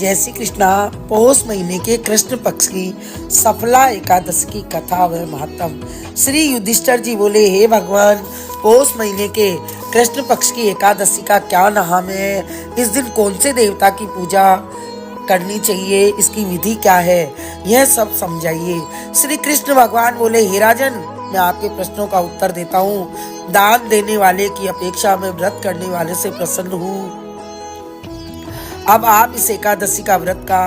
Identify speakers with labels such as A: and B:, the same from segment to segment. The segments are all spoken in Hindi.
A: जय श्री कृष्णा। पौष महीने के कृष्ण पक्ष की सफला एकादशी की कथा व महत्व। श्री युधिष्ठिर जी बोले, हे भगवान, पौष महीने के कृष्ण पक्ष की एकादशी का क्या नाम है? इस दिन कौन से देवता की पूजा करनी चाहिए? इसकी विधि क्या है? यह सब समझाइए। श्री कृष्ण भगवान बोले, हे राजन, मैं आपके प्रश्नों का उत्तर देता हूँ। दान देने वाले की अपेक्षा में व्रत करने वाले से प्रसन्न हूँ। अब आप इस एकादशी का व्रत का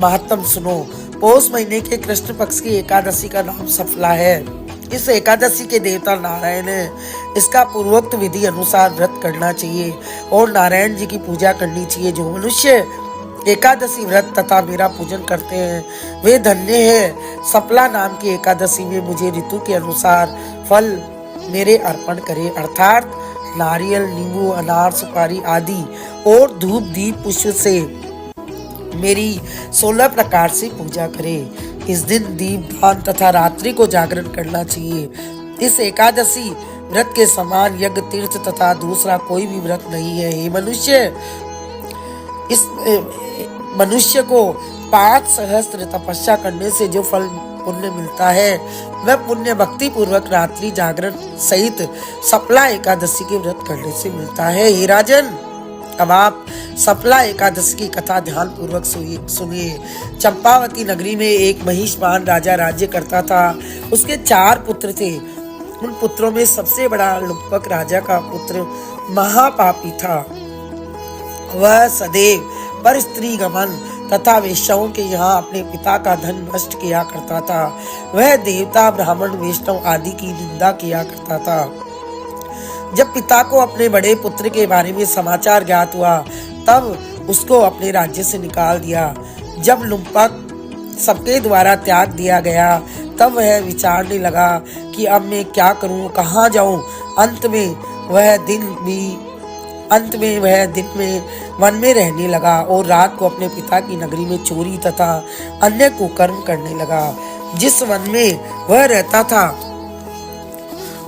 A: महत्व सुनो। पौष महीने के कृष्ण पक्ष की एकादशी का नाम सफला है। इस एकादशी के देवता नारायण है। इसका पूर्वोक्त विधि अनुसार व्रत करना चाहिए और नारायण जी की पूजा करनी चाहिए। जो मनुष्य एकादशी व्रत तथा मेरा पूजन करते हैं वे धन्य है। सफला नाम की एकादशी में मुझे ऋतु के अनुसार फल मेरे अर्पण करे, अर्थात नारियल, नींबू, अनार, सुपारी आदि और धूप दीप पुष्प से मेरी 16 प्रकार से पूजा करे। इस दिन दीप दान तथा रात्रि को जागरण करना चाहिए। इस एकादशी व्रत के समान यज्ञ, तीर्थ तथा दूसरा कोई भी व्रत नहीं है। हे मनुष्य, इस मनुष्य को 5 सहस्त्र तपस्या करने से जो फल पुण्य मिलता है वह पुण्य भक्ति पूर्वक रात्रि जागरण सहित सफला एकादशी के व्रत करने से मिलता है। हे राजन, अब आप सफला एकादशी की कथा ध्यान पूर्वक सुनिए। चंपावती नगरी में एक महिष्मान राजा राज्य करता था। उसके 4 पुत्र थे। उन पुत्रों में सबसे बड़ा लुम्पक राजा का पुत्र महापापी था। वह सदैव पर स्त्री गमन तथा वेश्याओं के यहाँ अपने पिता का धन नष्ट किया करता था। वह देवता, ब्राह्मण, वैष्णव आदि की निंदा किया करता था। जब पिता को अपने बड़े पुत्र के बारे में समाचार ज्ञात हुआ तब उसको अपने राज्य से निकाल दिया। जब लुम्पक सबके द्वारा त्याग दिया गया तब वह विचारने लगा कि अब मैं क्या करूं, कहाँ जाऊं। अंत में वह दिन में वन में रहने लगा और रात को अपने पिता की नगरी में चोरी तथा अन्य कुकर्म करने लगा। जिस वन में वह रहता था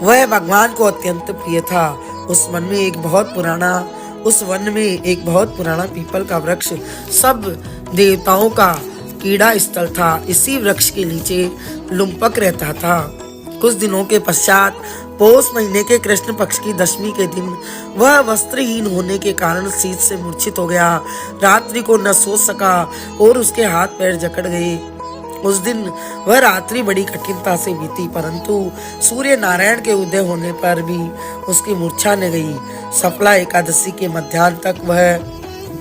A: वह भगवान को अत्यंत प्रिय था। उस वन में एक बहुत पुराना पीपल का वृक्ष सब देवताओं का कीड़ा स्थल था। इसी वृक्ष के नीचे लुम्पक रहता था। कुछ दिनों के पश्चात पौष महीने के कृष्ण पक्ष की दशमी के दिन वह वस्त्रहीन होने के कारण शीत से मूर्छित हो गया। रात्रि को न सो सका और उसके हाथ पैर जकड़ गए। उस दिन वह रात्रि बड़ी कठिनता से बीती, परंतु सूर्य नारायण के उदय होने पर भी उसकी मूर्छा न गई। सफला एकादशी के मध्याह्न तक वह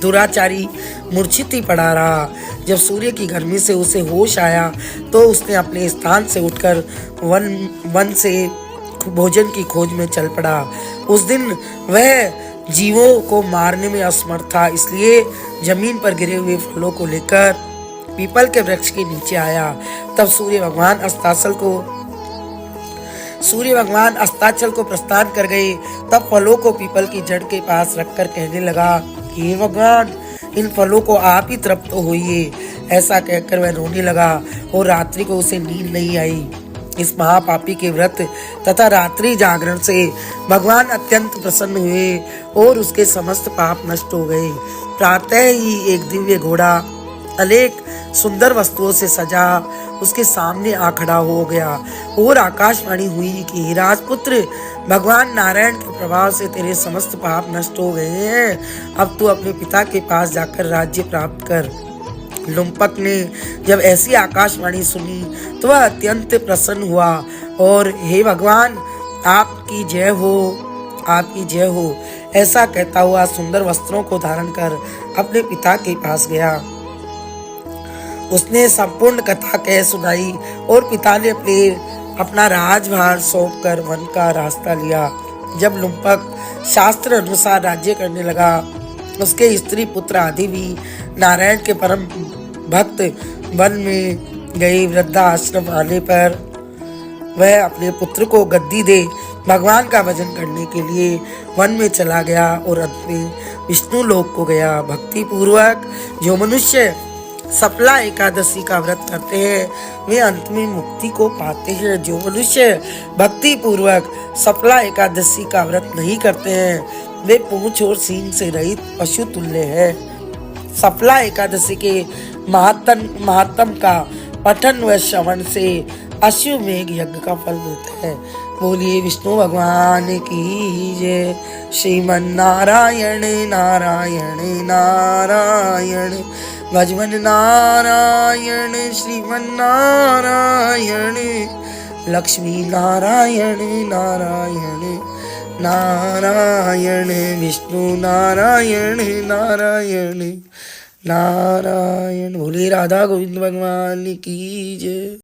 A: दुराचारी मूर्छित ही पड़ा रहा। जब सूर्य की गर्मी से उसे होश आया तो उसने अपने स्थान से उठकर वन से भोजन की खोज में चल पड़ा। उस दिन वह जीवों को मारने में असमर्थ था, इसलिए जमीन पर गिरे हुए फलों को लेकर पीपल के वृक्ष के नीचे आया। तब सूर्य भगवान अस्ताचल को प्रस्थान कर गए। तब फलों को पीपल की जड़ के पास रखकर कहने लगा, हे भगवान, इन फलों को आप ही तृप्त होइए। ऐसा कहकर वह रोने लगा और रात्रि को उसे नींद नहीं आई। इस महापापी के व्रत तथा रात्रि जागरण से भगवान अत्यंत प्रसन्न हुए और उसके समस्त पाप नष्ट हो गए। प्रातः ही एक दिव्य घोड़ा अनेक सुंदर वस्तुओं से सजा उसके सामने आ खड़ा हो गया और आकाशवाणी हुई कि हे राजपुत्र, भगवान नारायण के प्रभाव से तेरे समस्त पाप नष्ट हो गए हैं। अब तू अपने पिता के पास जाकर राज्य प्राप्त कर। लुम्पक ने जब ऐसी आकाशवाणी सुनी तो वह अत्यंत प्रसन्न हुआ और हे भगवान, आपकी जय हो, आपकी जय हो, ऐसा कहता हुआ सुंदर वस्त्रों को धारण कर अपने पिता के पास गया। उसने संपूर्ण कथा कह सुनाई और पिता ने अपना राजभार सौंप कर वन का रास्ता लिया। जब लुम्पक शास्त्र अनुसार राज्य करने लगा, उसके स्त्री पुत्र आदि भी नारायण के परम भक्त वन में गए। वृद्धाश्रम आने पर वह अपने पुत्र को गद्दी दे भगवान का भजन करने के लिए वन में चला गया और अंत में विष्णु लोक को गया। भक्ति पूर्वक जो मनुष्य सफला एकादशी का व्रत करते हैं वे अंत में मुक्ति को पाते हैं। जो मनुष्य भक्ति पूर्वक सफला एकादशी का व्रत नहीं करते हैं वे पूंछ और सींग से रहित पशु तुल्य है। सफला एकादशी के महात्म का पठन व श्रवण से अश्वमेघ यज्ञ का फल मिलता है। बोलिए विष्णु भगवान की जय। श्रीमन नारायण नारायण नारायण भजमन नारायण श्रीमन नारायण लक्ष्मी नारायण नारायण नारायण विष्णु नारायण नारायण नारायण। बोलिए राधा गोविंद भगवान की जय।